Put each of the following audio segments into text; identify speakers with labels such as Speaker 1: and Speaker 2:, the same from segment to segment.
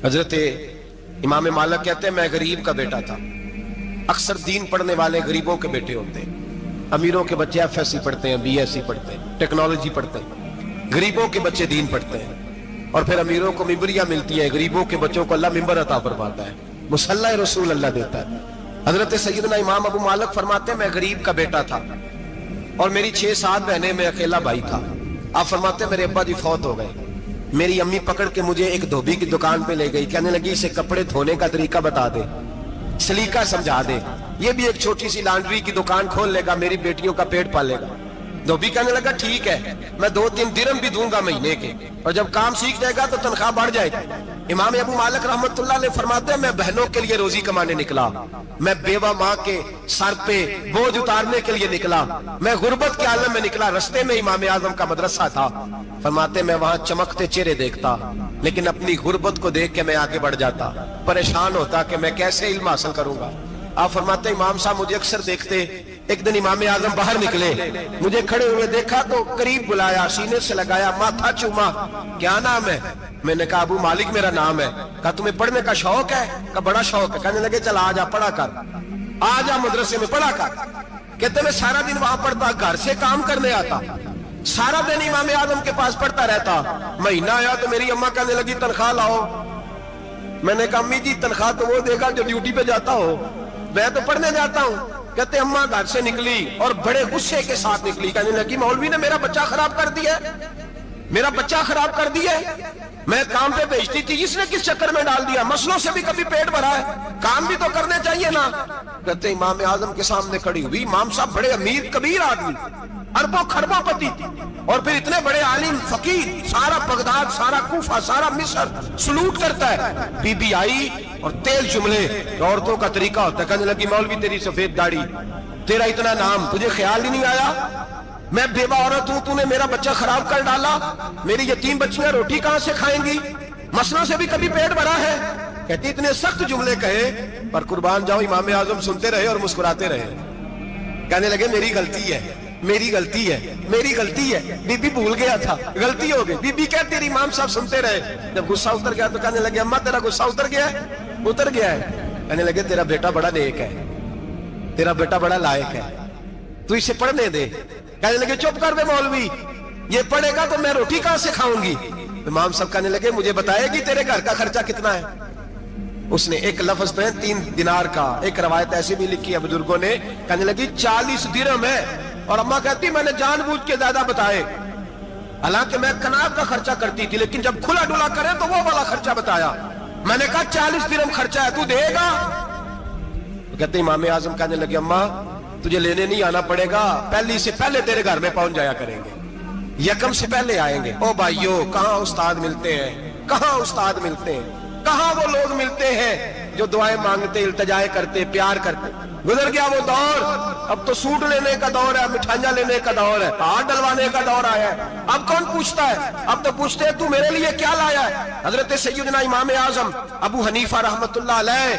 Speaker 1: حضرت امام مالک کہتے ہیں میں غریب کا بیٹا تھا. اکثر دین پڑھنے والے غریبوں کے بیٹے ہوتے ہیں. امیروں کے بچے ایف ایس سی پڑھتے ہیں, بی ایس سی پڑھتے ہیں, ٹیکنالوجی پڑھتے ہیں. غریبوں کے بچے دین پڑھتے ہیں اور پھر امیروں کو ممبریاں ملتی ہیں. غریبوں کے بچوں کو اللہ ممبر عطا فرماتا ہے, مصلی رسول اللہ دیتا ہے. حضرت سیدنا امام ابو مالک فرماتے ہیں میں غریب کا بیٹا تھا اور میری 6-7 بہنیں, میں اکیلا بھائی تھا. آپ فرماتے ہیں میرے ابا جی فوت ہو گئے. میری امی پکڑ کے مجھے ایک دھوبی کی دکان پہ لے گئی, کہنے لگی اسے کپڑے دھونے کا طریقہ بتا دے, سلیقہ سمجھا دے, یہ بھی ایک چھوٹی سی لانڈری کی دکان کھول لے گا, میری بیٹیوں کا پیٹ پالے گا. دھوبی کہنے لگا ٹھیک ہے, میں 2-3 درہم بھی دوں گا مہینے کے, اور جب کام سیکھ جائے گا تو تنخواہ بڑھ جائے گی. امام ابو مالک رحمت اللہ علیہ فرماتے ہیں میں بہنوں کے لیے روزی کمانے نکلا, میں بیوہ ماں کے سر پہ بوجھ اتارنے کے لیے نکلا, میں غربت کے عالم میں نکلا. رستے میں امام اعظم کا مدرسہ تھا. فرماتے میں وہاں چمکتے چہرے دیکھتا, لیکن اپنی غربت کو دیکھ کے میں آگے بڑھ جاتا, پریشان ہوتا کہ میں کیسے علم حاصل کروں گا. آپ فرماتے امام صاحب مجھے اکثر دیکھتے. ایک دن امام اعظم باہر نکلے, مجھے کھڑے ہوئے دیکھا تو قریب بلایا, سینے سے لگایا, ماتھا چوما. کیا نام ہے؟ میں نے کہا ابو مالک میرا نام ہے. کہا تمہیں پڑھنے کا شوق ہے؟ کہا بڑا شوق ہے. کہنے لگے چل آجا پڑھا کر, آجا مدرسے میں پڑھا کر. کہتے میں سارا دن وہاں پڑھتا, گھر سے کام کرنے آتا, سارا دن امام اعظم کے پاس پڑھتا رہتا. مہینہ آیا تو میری اماں کہنے لگی تنخواہ لاؤ. میں نے کہا امی جی تنخواہ تو وہ دے گا جو ڈیوٹی پہ جاتا ہو, میں تو پڑھنے جاتا ہوں. کہتے اماں گھر سے نکلی اور بڑے غصے کے ساتھ نکلی, کہنے لگی مولوی نے میرا بچہ خراب کر دیا, میرا بچہ خراب کر دیا. میں کام پہ بھیجتی تھی, اس نے کس چکر میں ڈال دیا, مسلوں سے بھی کبھی پیٹ بھرا ہے, کام بھی تو کرنے چاہیے نا. کہتے امام اعظم کے سامنے کھڑی ہوئی. امام صاحب بڑے امیر کبیر آدمی, اربوں خربوں پتی, اور پھر اتنے بڑے عالم فقیر, سارا بغداد, سارا کوفہ, سارا مصر سلوٹ کرتا ہے. بی بی آئی اور تیز جملے عورتوں کا طریقہ ہوتا ہے. کہنے لگی مولوی تیری سفید داڑھی, تیرا اتنا نام, تجھے خیال ہی نہیں آیا میں بیوہ عورت ہوں, تو نے میرا بچہ خراب کر ڈالا, میری یتیم بچیاں روٹی کہاں سے کھائیں گی, مسئلوں سے بھی کبھی پیٹ بھرا ہے. کہتی اتنے سخت جملے کہے پر قربان جاؤ امام اعظم سنتے رہے اور مسکراتے رہے. کہنے لگے میری غلطی ہے, میری غلطی ہے, میری غلطی ہے. بی بی بھول گیا تھا, غلطی ہو گئی. بی بی کہتے تیری امام صاحب سنتے رہے. جب غصہ اتر گیا تو کہنے لگے اماں تیرا غصہ اتر گیا ہے؟ اتر گیا ہے. کہنے لگے تیرا بیٹا بڑا نیک ہے, تیرا بیٹا بڑا لائق ہے, تو اسے پڑھنے دے. کہنے لگے چپ کر دے مولوی, یہ پڑھے گا تو میں روٹی کہاں سے کھاؤں گی. امام صاحب کہنے لگے مجھے بتائے گی تیرے گھر کا خرچہ کتنا ہے. اس نے ایک لفظ پہ 3 دینار کا, ایک روایت ایسی بھی لکھی ہے بزرگوں نے, کہنے لگی 40 درہم ہے. اور اماں کہتی میں نے جان بوجھ کے زیادہ بتائے, حالانکہ میں کناب کا خرچہ کرتی تھی, لیکن جب کھلا ڈلا کرے تو وہ والا خرچہ بتایا. میں نے کہا 40 درہم خرچہ ہے, تو دے گا؟ کہتے امام اعظم کہنے لگے اماں تجھے لینے نہیں آنا پڑے گا, پہلی سے پہلے تیرے گھر میں پہنچ جایا کریں گے, یکم سے پہلے آئیں گے. او بھائیو کہاں استاد ملتے ہیں, کہاں استاد ملتے ہیں, کہاں وہ لوگ ملتے ہیں جو دعائیں مانگتے, التجائے کرتے, پیار کرتے. گزر گیا وہ دور, اب تو سوٹ لینے کا دور ہے, مٹھائیاں لینے کا دور ہے, ہاتھ ڈلوانے کا دور آیا ہے. اب کون پوچھتا ہے, اب تو پوچھتے ہیں تو میرے لیے کیا لایا ہے. حضرت سیدنا امام اعظم ابو حنیفہ رحمت اللہ علیہ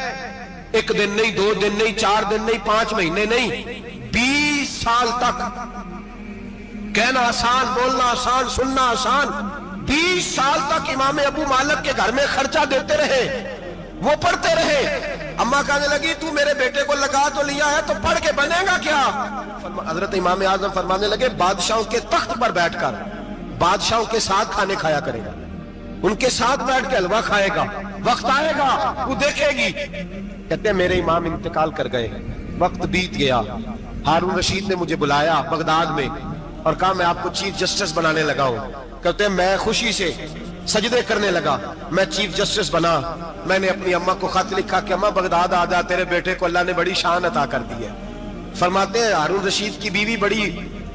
Speaker 1: ایک دن نہیں, 2 دن نہیں, 4 دن نہیں, 5 مہینے نہیں, 20 سال تک, کہنا آسان, بولنا آسان, سننا آسان, 20 سال تک امام ابو مالک کے گھر میں خرچہ دیتے رہے, وہ پڑھتے رہے. اماں کہنے لگی تو میرے بیٹے کو لگا تو لیا ہے, تو پڑھ کے بنے گا کیا. حضرت امام اعظم فرمانے لگے بادشاہوں کے تخت پر بیٹھ کر بادشاہوں کے ساتھ کھانے کھایا کرے گا, ان کے ساتھ بیٹھ کے حلوہ کھائے گا, وقت آئے گا وہ دیکھے گی. کہتے ہیں میرے امام انتقال کر گئے, وقت بیت گیا. ہارون رشید نے مجھے بلایا بغداد میں اور کہا میں آپ کو چیف جسٹس بنانے لگا ہوں. کہتے ہیں میں خوشی سے سجدے کرنے لگا, میں چیف جسٹس بنا. میں نے اپنی اماں کو خط لکھا کہ اماں بغداد آ جا, تیرے بیٹے کو اللہ نے بڑی شان عطا کر دی ہے. فرماتے ہیں ہارون رشید کی بیوی بڑی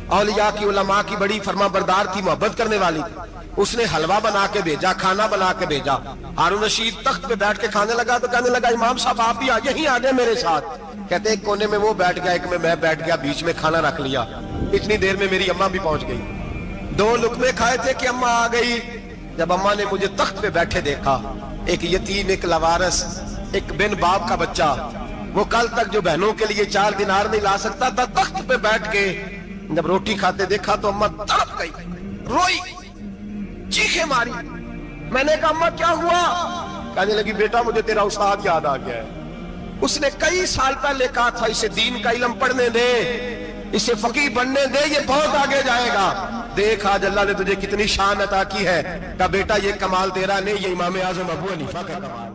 Speaker 1: اولیاء کی, علماء کی بڑی فرما بردار تھی, محبت کرنے والی تھی. اس نے حلوہ بنا کے بھیجا, کھانا بنا کے بھیجا. ہارون رشید تخت پہ بیٹھ کے کھانے لگا تو کہنے لگا امام صاحب آپ بھی یہیں آ جائیں میرے ساتھ. کہتے ایک کونے میں وہ بیٹھ گیا, ایک میں بیٹھ گیا, بیچ میں کھانا رکھ لیا. اتنی دیر میں میری اماں بھی پہنچ گئی. 2 لقمے کھائے تھے کہ اماں آ گئی. جب اماں نے مجھے تخت پہ بیٹھے دیکھا, ایک یتیم, ایک لاوارث, ایک بن باپ کا بچہ, وہ کل تک جو بہنوں کے لیے 4 دینار نہیں لا سکتا تھا, تخت پہ بیٹھ کے جب روٹی کھاتے دیکھا تو اماں تڑپ گئی, روئی, چیخیں ماری. میں نے کہا اماں کیا ہوا؟ کہنے لگی بیٹا مجھے تیرا استاد یاد آ گیا ہے، اس نے کئی سال پہلے کہا تھا اسے دین کا علم پڑھنے دے، اسے فقیہ بننے دے، یہ بہت آگے جائے گا۔ دیکھ آج اللہ نے تجھے کتنی شان عطا کی ہے، کہا بیٹا یہ کمال تیرا نہیں، یہ امام اعظم ابو حنیفہ کا کمال ہے۔